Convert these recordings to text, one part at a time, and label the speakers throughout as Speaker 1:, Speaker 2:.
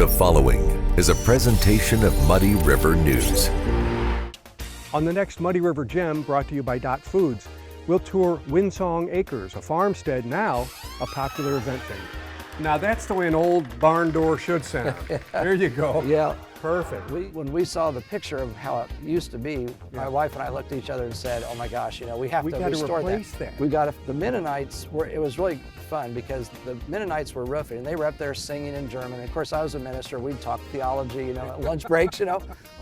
Speaker 1: The following is a presentation of Muddy River News.
Speaker 2: On the next Muddy River Gem, brought to you by Dot Foods, we'll tour Windsong Acres, a farmstead now a popular event venue. Now that's the way an old barn door should sound. There you go.
Speaker 3: Yeah.
Speaker 2: Perfect.
Speaker 3: When we saw the picture of how it used to be, my wife and I looked at each other and said, "Oh my gosh, we have to restore that." We got the Mennonites it was really fun because the Mennonites were roofing and they were up there singing in German. And of course, I was a minister. We'd talk theology, at lunch breaks,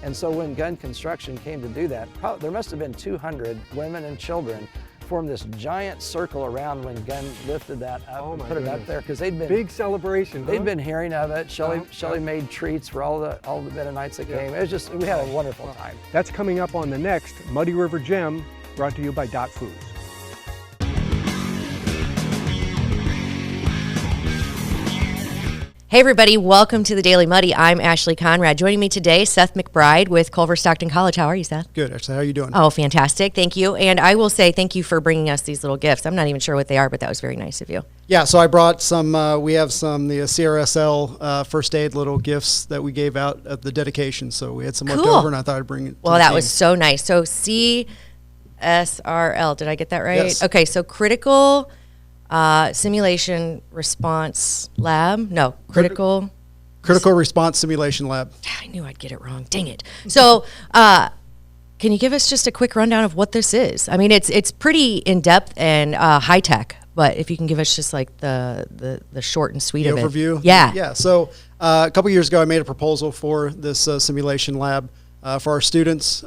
Speaker 3: And so when gun construction came to do that, there must have been 200 women and children formed this giant circle around when Gunn lifted that up and put it up there because they'd been
Speaker 2: big celebration.
Speaker 3: They'd been hearing of it. Shelley made treats for all the Mennonites that came. It was just we had a wonderful time.
Speaker 2: That's coming up on the next Muddy River Gem, brought to you by Dot Foods.
Speaker 4: Hey everybody, welcome to the Daily Muddy. I'm Ashley Conrad. Joining me today, Seth McBride with Culver-Stockton College. How are you, Seth?
Speaker 5: Good, Ashley. How are you doing?
Speaker 4: Oh, fantastic. Thank you. And I will say thank you for bringing us these little gifts. I'm not even sure what they are, but that was very nice of you.
Speaker 5: Yeah, so I brought some, we have some, the CRSL first aid little gifts that we gave out at the dedication. So we had some left over and I thought I'd bring it.
Speaker 4: Well, that was so nice. So CSRL, did I get that right?
Speaker 5: Yes.
Speaker 4: Okay, so critical simulation response lab. No, critical
Speaker 5: response simulation lab.
Speaker 4: I knew I'd get it wrong. Dang it. So, can you give us just a quick rundown of what this is? I mean, it's pretty in depth and high tech, but if you can give us just like the short and sweet of
Speaker 5: overview.
Speaker 4: It. Yeah.
Speaker 5: Yeah. So a couple years ago, I made a proposal for this simulation lab for our students,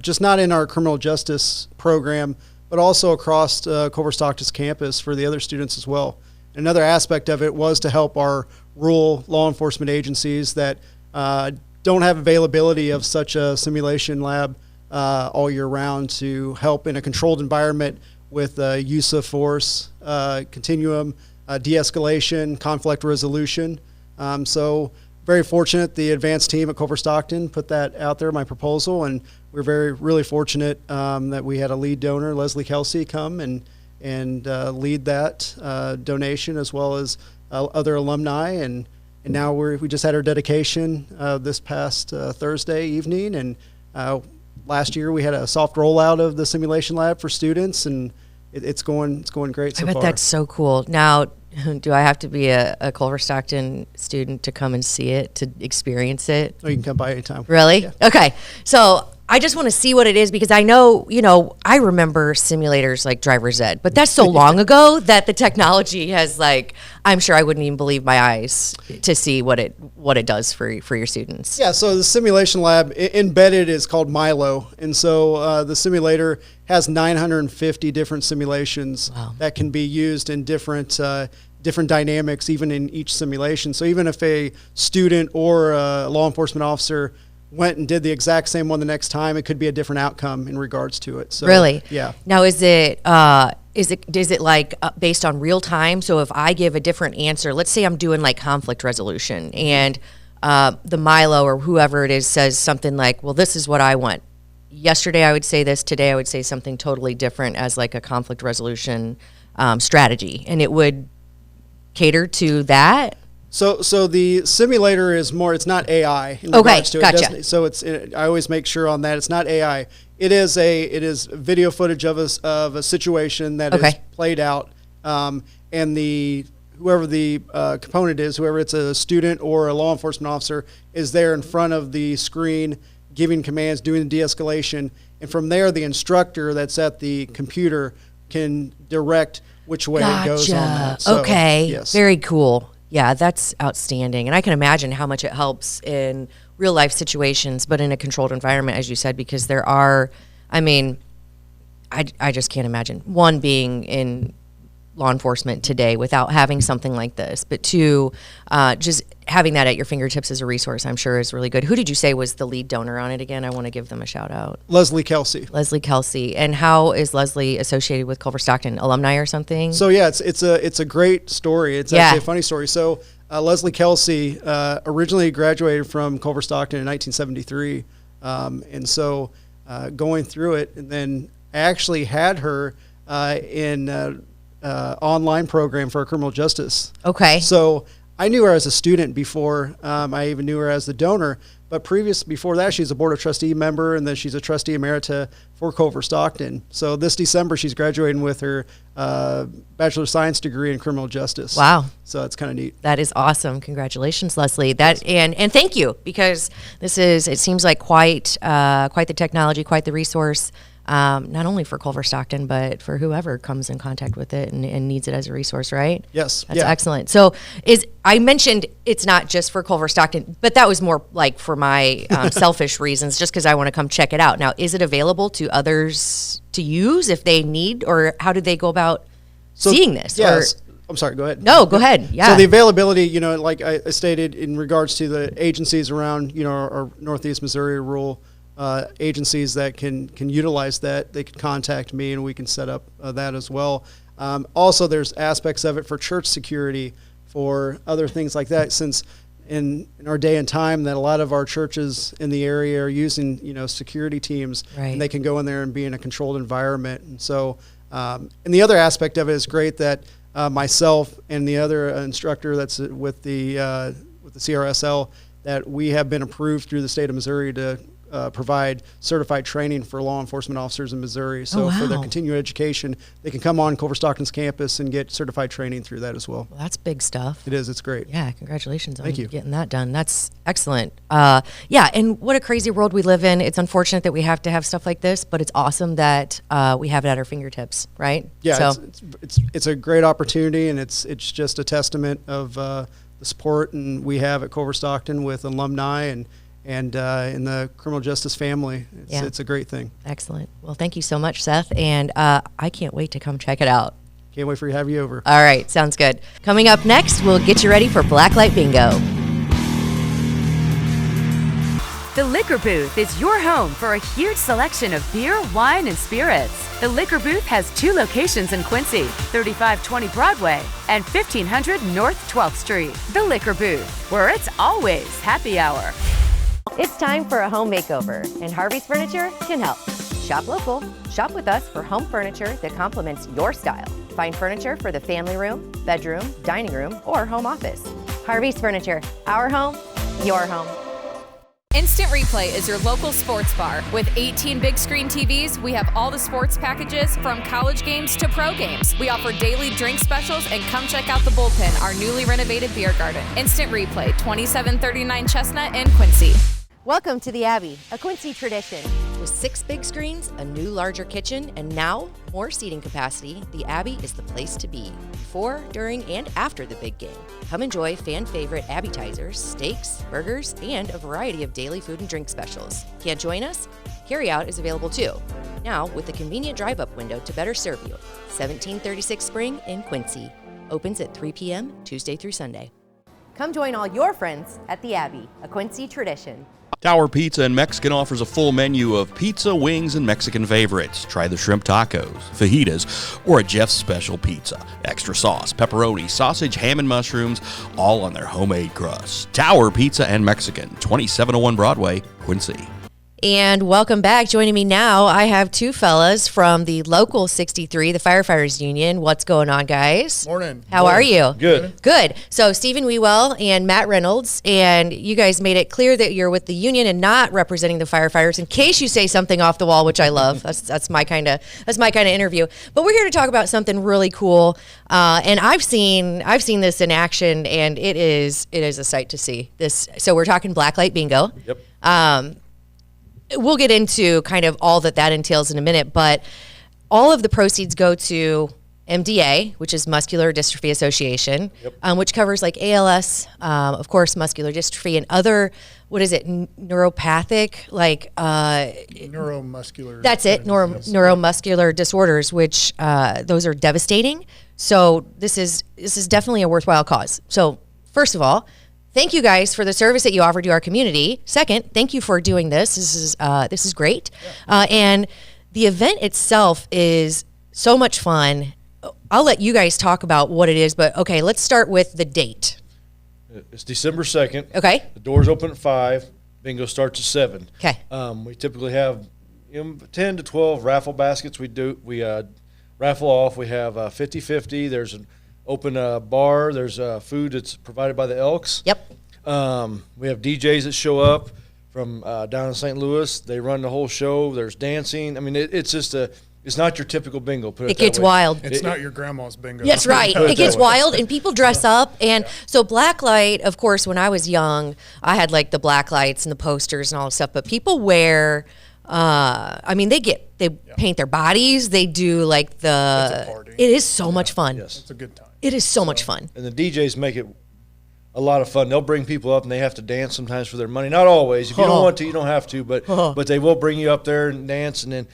Speaker 5: just not in our criminal justice program, but also across Culver-Stockton's campus for the other students as well. Another aspect of it was to help our rural law enforcement agencies that don't have availability of such a simulation lab all year round to help in a controlled environment with use of force, continuum, de-escalation, conflict resolution. So very fortunate the advanced team at Culver-Stockton put that out there, my proposal, and we're really fortunate that we had a lead donor, Leslie Kelsey, come and lead that donation, as well as other alumni, and now we just had our dedication this past Thursday evening, and last year we had a soft rollout of the simulation lab for students, and it's going great so far.
Speaker 4: I bet that's so cool. Now, do I have to be a Culver-Stockton student to come and see it, to experience it?
Speaker 5: Oh, you can come by anytime.
Speaker 4: Really?
Speaker 5: Yeah.
Speaker 4: Okay. So I just want to see what it is because I know, I remember simulators like Driver's Ed, but that's so long ago that the technology has I'm sure I wouldn't even believe my eyes to see what it does for your students.
Speaker 5: Yeah, so the simulation lab embedded is called Milo, and so the simulator has 950 different simulations that can be used in different dynamics, even in each simulation. So even if a student or a law enforcement officer went and did the exact same one the next time, it could be a different outcome in regards to it. So,
Speaker 4: really?
Speaker 5: Yeah.
Speaker 4: Now, is it based on real time? So if I give a different answer, let's say I'm doing conflict resolution, and the Milo or whoever it is says something like, "Well, this is what I want." Yesterday I would say this. Today I would say something totally different as a conflict resolution strategy, and it would cater to that.
Speaker 5: So the simulator is more, it's not AI in
Speaker 4: Okay,
Speaker 5: regards to
Speaker 4: gotcha.
Speaker 5: it. So I always make sure on that it's not AI. It is video footage of a situation that is played out, and whoever the component is, whoever it's a student or a law enforcement officer, is there in front of the screen giving commands, doing the de-escalation, and from there the instructor that's at the computer can direct which way it goes on that. So,
Speaker 4: okay,
Speaker 5: yes.
Speaker 4: Very cool. Yeah, that's outstanding. And I can imagine how much it helps in real life situations, but in a controlled environment, as you said, because there are, I just can't imagine, one, being in law enforcement today without having something like this, but two, just having that at your fingertips as a resource, I'm sure is really good. Who did you say was the lead donor on it again? I want to give them a shout out.
Speaker 5: Leslie Kelsey.
Speaker 4: Leslie Kelsey. And how is Leslie associated with Culver-Stockton? Alumni or something?
Speaker 5: So yeah, it's a great story. It's actually a funny story. So Leslie Kelsey originally graduated from Culver-Stockton in 1973, and so going through it, and then I actually had her in online program for criminal justice.
Speaker 4: Okay.
Speaker 5: So I knew her as a student before I even knew her as the donor. But before that, she's a Board of Trustee member, and then she's a trustee emerita for Culver-Stockton. So this December, she's graduating with her Bachelor of Science degree in criminal justice.
Speaker 4: Wow.
Speaker 5: So that's kind of neat.
Speaker 4: That is awesome. Congratulations, Leslie. And thank you, because it seems like quite the technology, quite the resource. Not only for Culver-Stockton, but for whoever comes in contact with it and needs it as a resource, right?
Speaker 5: Yes.
Speaker 4: That's excellent. So I mentioned it's not just for Culver-Stockton, but that was more like for my selfish reasons, just because I want to come check it out. Now, is it available to others to use if they need, or how do they go about seeing this?
Speaker 5: Yes. I'm sorry, go ahead.
Speaker 4: No, go ahead. Yeah.
Speaker 5: So the availability, like I stated in regards to the agencies around, our Northeast Missouri rural agencies that can utilize that, they can contact me and we can set up that as well. Also, there's aspects of it for church security, for other things like that, since in our day and time that a lot of our churches in the area are using, security teams,
Speaker 4: right.
Speaker 5: And they can go in there and be in a controlled environment. And so, and the other aspect of it is great that myself and the other instructor that's with the CRSL, that we have been approved through the state of Missouri to provide certified training for law enforcement officers in Missouri. So for their continuing education, they can come on Culver-Stockton's campus and get certified training through that as well.
Speaker 4: Well, that's big stuff.
Speaker 5: It is. It's great.
Speaker 4: Yeah, congratulations on
Speaker 5: Thank you.
Speaker 4: Getting that done. That's excellent. Yeah, and what a crazy world we live in. It's unfortunate that we have to have stuff like this, but it's awesome that we have it at our fingertips, right?
Speaker 5: Yeah, so it's a great opportunity, and it's just a testament of the support and we have at Culver-Stockton with alumni and in the criminal justice family. It's a great thing.
Speaker 4: Excellent. Well, thank you so much, Seth, and I can't wait to come check it out.
Speaker 5: Can't wait for you to have you over.
Speaker 4: All right, sounds good. Coming up next, we'll get you ready for Blacklight Bingo.
Speaker 6: The Liquor Booth is your home for a huge selection of beer, wine, and spirits. The Liquor Booth has 2 locations in Quincy, 3520 Broadway and 1500 North 12th Street. The Liquor Booth, where it's always happy hour.
Speaker 4: It's time for a home makeover, and Harvey's Furniture can help. Shop local. Shop with us for home furniture that complements your style. Find furniture for the family room, bedroom, dining room, or home office. Harvey's Furniture. Our home, your home.
Speaker 7: Instant Replay is your local sports bar. With 18 big screen TVs, we have all the sports packages from college games to pro games. We offer daily drink specials, and come check out the Bullpen, our newly renovated beer garden. Instant Replay, 2739 Chestnut in Quincy.
Speaker 4: Welcome to the Abbey, a Quincy tradition. With 6 big screens, a new larger kitchen, and now more seating capacity, the Abbey is the place to be before, during, and after the big game. Come enjoy fan favorite appetizers, steaks, burgers, and a variety of daily food and drink specials. Can't join us? Carryout is available too. Now with a convenient drive-up window to better serve you. 1736 Spring in Quincy. Opens at 3 p.m. Tuesday through Sunday. Come join all your friends at the Abbey, a Quincy tradition.
Speaker 8: Tower Pizza and Mexican offers a full menu of pizza, wings, and Mexican favorites. Try the shrimp tacos, fajitas, or a Jeff's special pizza. Extra sauce, pepperoni, sausage, ham, and mushrooms, all on their homemade crust. Tower Pizza and Mexican, 2701 Broadway, Quincy.
Speaker 4: And welcome back. Joining me now, I have 2 fellas from the Local 63, the Firefighters Union. What's going on, guys?
Speaker 9: Morning.
Speaker 4: How are you?
Speaker 9: Good.
Speaker 4: Good. So Stephen Wewell and Matt Reynolds, and you guys made it clear that you're with the union and not representing the firefighters. In case you say something off the wall, which I love, that's my kind of interview. But we're here to talk about something really cool, and I've seen this in action, and it is a sight to see. This. So we're talking Blacklight Bingo.
Speaker 9: Yep.
Speaker 4: We'll get into kind of all that entails in a minute, but all of the proceeds go to MDA, which is Muscular Dystrophy Association, which covers like ALS, of course, muscular dystrophy, and other, neuropathic, like
Speaker 9: neuromuscular.
Speaker 4: That's it, neuromuscular disorders, which those are devastating. So this is definitely a worthwhile cause. So first of all, thank you guys for the service that you offer to our community. Second, thank you for doing this. This is great. And the event itself is so much fun. I'll let you guys talk about what it is, but okay, let's start with the date.
Speaker 9: It's December 2nd.
Speaker 4: Okay.
Speaker 9: The doors open at 5. Bingo starts at 7.
Speaker 4: Okay.
Speaker 9: We typically have 10 to 12 raffle baskets. We raffle off. We have 50-50. There's open a bar. There's food that's provided by the Elks.
Speaker 4: Yep.
Speaker 9: We have DJs that show up from down in St. Louis. They run the whole show. There's dancing. I mean, it's just it's not your typical bingo. Put
Speaker 4: it gets wild.
Speaker 10: It's not your grandma's bingo.
Speaker 4: That's right. It gets wild, and people dress up. And so Blacklight, of course, when I was young, I had like the black lights and the posters and all that stuff. But people wear, I mean, they paint their bodies. They do like
Speaker 10: It's a party.
Speaker 4: It is so much fun.
Speaker 9: Yes.
Speaker 10: It's a good time.
Speaker 4: It is so much fun.
Speaker 9: And the DJs make it a lot of fun. They'll bring people up, and they have to dance sometimes for their money. Not always. If you don't want to, you don't have to. But they will bring you up there and dance. And then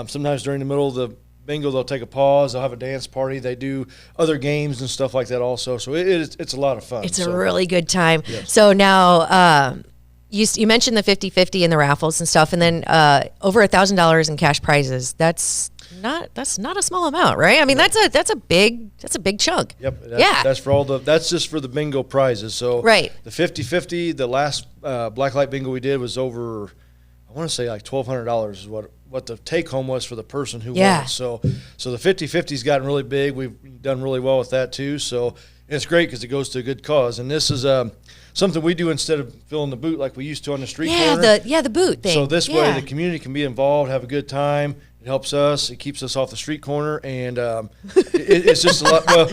Speaker 9: sometimes during the middle of the bingo, they'll take a pause. They'll have a dance party. They do other games and stuff like that also. So it's a lot of fun.
Speaker 4: It's a really good time. Yes. So now you mentioned the 50-50 and the raffles and stuff, and then over $1,000 in cash prizes. That's not a small amount, right? I mean, that's a big chunk.
Speaker 9: Yep.
Speaker 4: Yeah.
Speaker 9: That's just for the bingo prizes. So
Speaker 4: right.
Speaker 9: The 50-50, the last Blacklight bingo we did was over, I want to say like $1,200 is what the take home was for the person who won. So the 50-50's gotten really big. We've done really well with that too. So it's great because it goes to a good cause. And this is something we do instead of filling the boot like we used to on the street corner.
Speaker 4: The boot thing.
Speaker 9: So this way the community can be involved, have a good time. It helps us. It keeps us off the street corner, and it's just a lot. Well,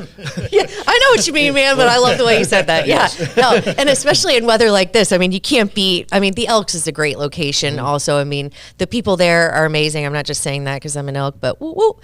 Speaker 4: yeah, I know what you mean, man, but I love the way you said that. Yeah, no, and especially in weather like this, I mean, you can't beat. I mean, the Elks is a great location. Mm-hmm. Also, I mean, the people there are amazing. I'm not just saying that because I'm an Elk, but woo woo.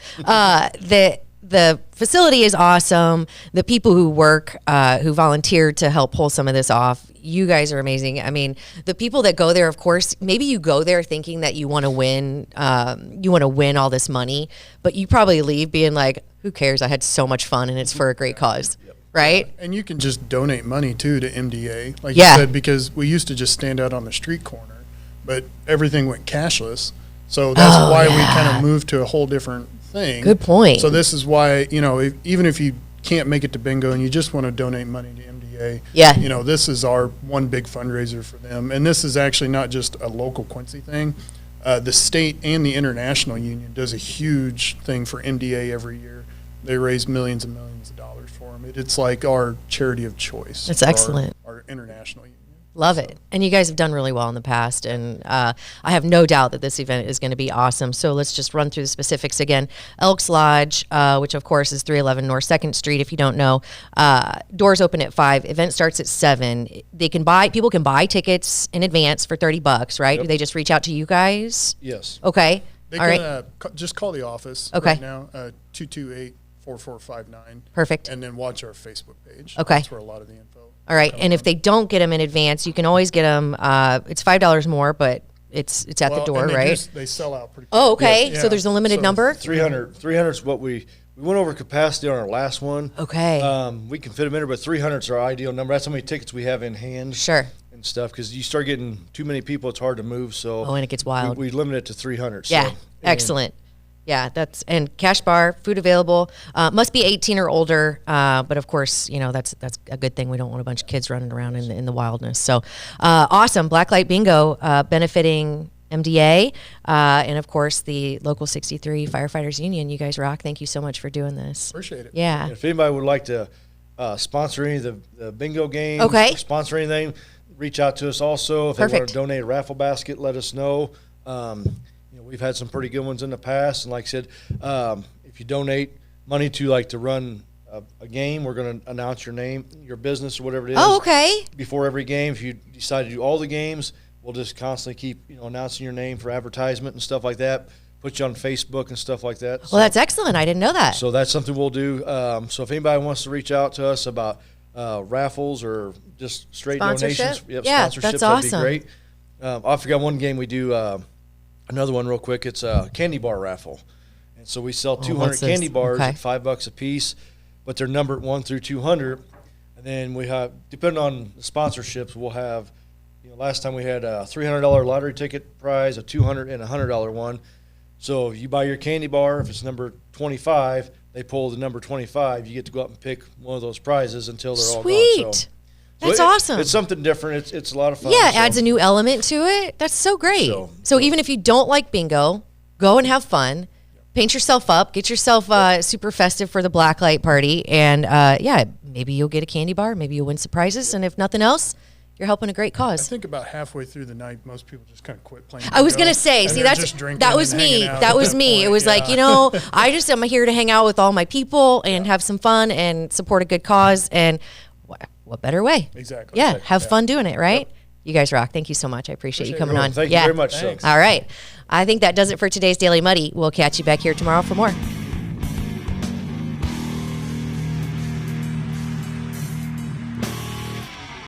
Speaker 4: The facility is awesome. The people who work, who volunteered to help pull some of this off, you guys are amazing. I mean, the people that go there, of course, maybe you go there thinking that you want to win all this money, but you probably leave being like, who cares? I had so much fun and it's for a great cause. Yep. Right?
Speaker 10: And you can just donate money too to MDA, like you said, because we used to just stand out on the street corner, but everything went cashless. So that's why we kind of moved to a whole different thing.
Speaker 4: Good point.
Speaker 10: So this is why, even if you can't make it to bingo and you just want to donate money to MDA, this is our one big fundraiser for them. And this is actually not just a local Quincy thing. The state and the international union does a huge thing for MDA every year. They raise millions and millions of dollars for them. It's like our charity of choice.
Speaker 4: That's excellent.
Speaker 10: Our international union.
Speaker 4: Love it. And you guys have done really well in the past, and I have no doubt that this event is going to be awesome. So let's just run through the specifics again. Elks Lodge, which of course is 311 North 2nd Street, if you don't know. Doors open at 5. Event starts at 7. People can buy tickets in advance for $30, right? Yep. Do they just reach out to you guys?
Speaker 9: Yes.
Speaker 4: Okay.
Speaker 10: They can just call the office right now, 228-4459.
Speaker 4: Perfect.
Speaker 10: And then watch our Facebook page.
Speaker 4: Okay.
Speaker 10: That's where a lot of the info.
Speaker 4: All right, and if they don't get them in advance, you can always get them. It's $5 more, but it's at the door, right?
Speaker 10: They sell out pretty quick.
Speaker 4: Oh, okay. Yeah. So there's a limited number?
Speaker 9: 300 is what we went over capacity on our last one.
Speaker 4: Okay.
Speaker 9: We can fit them in there, but 300 is our ideal number. That's how many tickets we have in hand.
Speaker 4: Sure.
Speaker 9: And stuff, because you start getting too many people, it's hard to move. So
Speaker 4: and it gets wild.
Speaker 9: We limit it to 300.
Speaker 4: Yeah, so, excellent. Yeah, and cash bar, food available. Must be 18 or older, but of course, that's a good thing. We don't want a bunch of kids running around in the wildness. So, awesome. Blacklight Bingo, benefiting MDA, and of course the local 63 Firefighters Union. You guys rock. Thank you so much for doing this.
Speaker 10: Appreciate it.
Speaker 4: Yeah.
Speaker 9: And if anybody would like to sponsor any of the bingo games, sponsor anything, reach out to us also. If they want to donate a raffle basket, let us know. We've had some pretty good ones in the past, and like I said, if you donate money to run a game, we're going to announce your name, your business, or whatever it is.
Speaker 4: Oh, okay.
Speaker 9: Before every game, if you decide to do all the games, we'll just constantly keep announcing your name for advertisement and stuff like that. Put you on Facebook and stuff like that.
Speaker 4: Well, that's excellent. I didn't know that.
Speaker 9: So that's something we'll do. So if anybody wants to reach out to us about raffles or just straight donations, sponsorships,
Speaker 4: that's awesome.
Speaker 9: That'd be great. I forgot one game we do. Another one real quick. It's a candy bar raffle, and so we sell 200 candy bars at $5 a piece, but they're numbered 1 through 200. And then we have, depending on the sponsorships, we'll have. Last time we had a $300 lottery ticket prize, a $200 and a $100 one. So if you buy your candy bar, if it's number 25, they pull the number 25. You get to go up and pick one of those prizes until they're all gone. So
Speaker 4: that's awesome.
Speaker 9: It's something different. It's a lot of fun.
Speaker 4: Yeah, it adds a new element to it. That's so great. So even if you don't like bingo, go and have fun. paint yourself up, get yourself super festive for the Blacklight party, and maybe you'll get a candy bar, maybe you'll win some prizes, and if nothing else, you're helping a great cause.
Speaker 10: I think about halfway through the night, most people just kind of quit playing.
Speaker 4: I was going to say, see, that was me. That was me. It was like, I'm here to hang out with all my people and have some fun and support a good cause. And what better way?
Speaker 10: Exactly.
Speaker 4: Yeah, have fun doing it, right? Yep. You guys rock. Thank you so much. I appreciate you coming on.
Speaker 9: Thank you very much.
Speaker 4: All right. I think that does it for today's Daily Muddy. We'll catch you back here tomorrow for more.